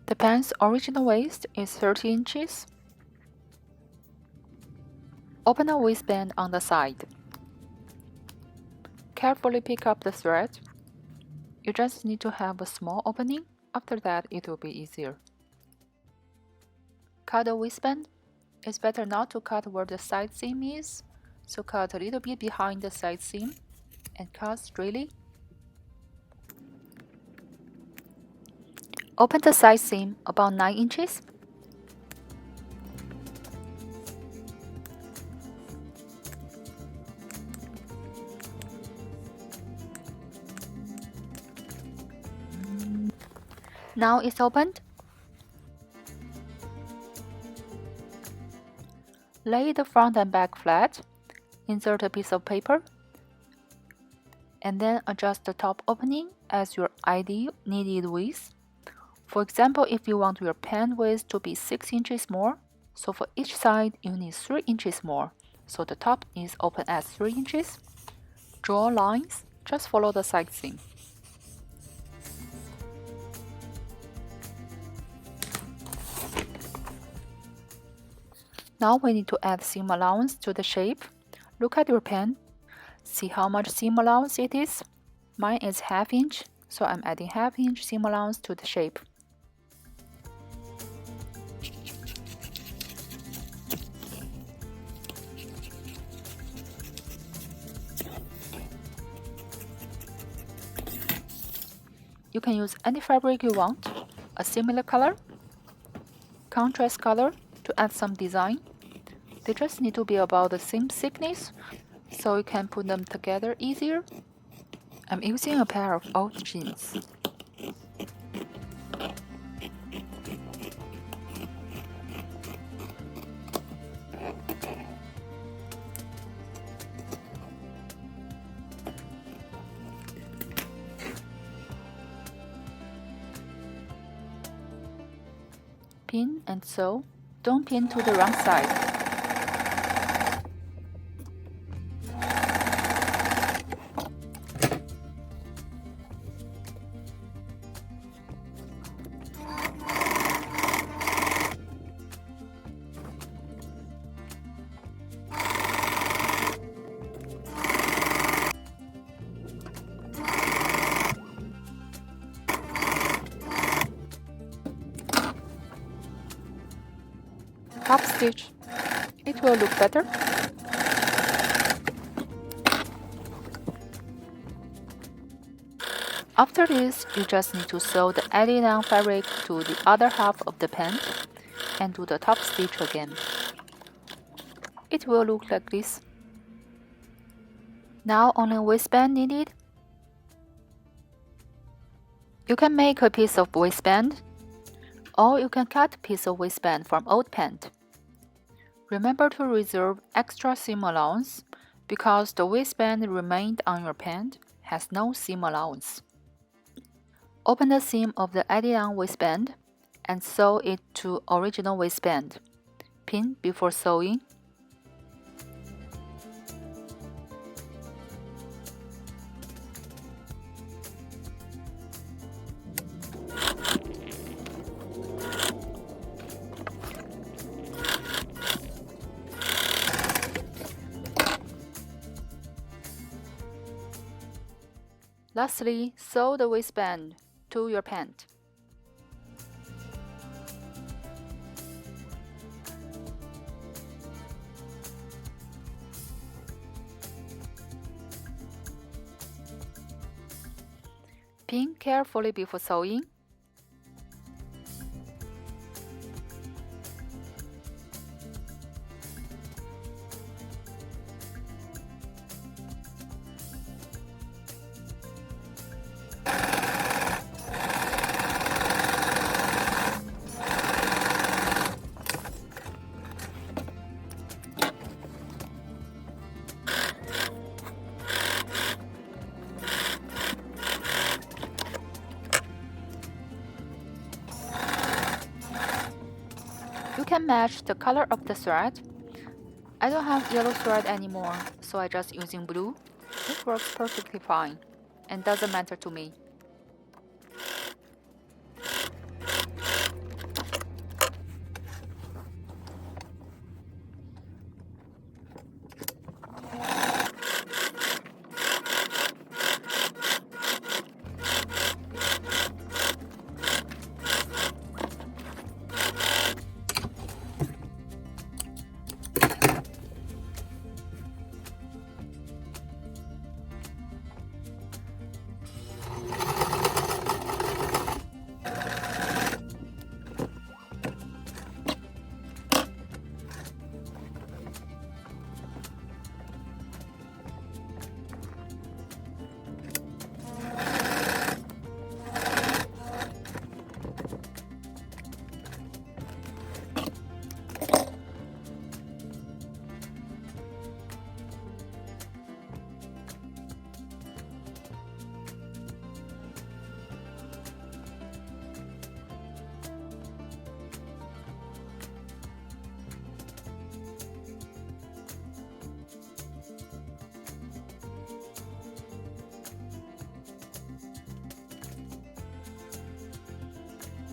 The pant's original waist is 30 inches. Open the waistband on the side. Carefully pick up the thread. You just need to have a small opening. After that, it will be easier. Cut the waistband. It's better not to cut where the side seam is, so cut a little bit behind the side seam and cut straightly. Open the side seam about 9 inches. Now it's opened. Lay the front and back flat. Insert a piece of paper and then adjust the top opening as your ideal needed width. For example, if you want your pant width to be 6 inches more, so for each side you need 3 inches more, so the top is open at 3 inches. Draw lines, just follow the side seam. Now we need to add seam allowance to the shape. Look at your pant. See how much seam allowance it is. Mine is ½ inch, so I'm adding ½ inch seam allowance to the shape. You can use any fabric you want, a similar color, contrast color to add some design. They just need to be about the same thickness, so you can put them together easier. I'm using a pair of old jeans. Pin and sew. Don't pin to the wrong side. Top stitch. It will look better. After this, you just need to sew the added on fabric to the other half of the pant and do the top stitch again. It will look like this. Now only waistband needed. You can make a piece of waistband, or you can cut a piece of waistband from old pant. Remember to reserve extra seam allowance because the waistband remained on your pant has no seam allowance. Open the seam of the added-on waistband and sew it to original waistband. Pin before sewing. Lastly, sew the waistband to your pant. Pin carefully before sewing. You can match the color of the thread. I don't have yellow thread anymore, so I just using blue. It works perfectly fine and doesn't matter to me.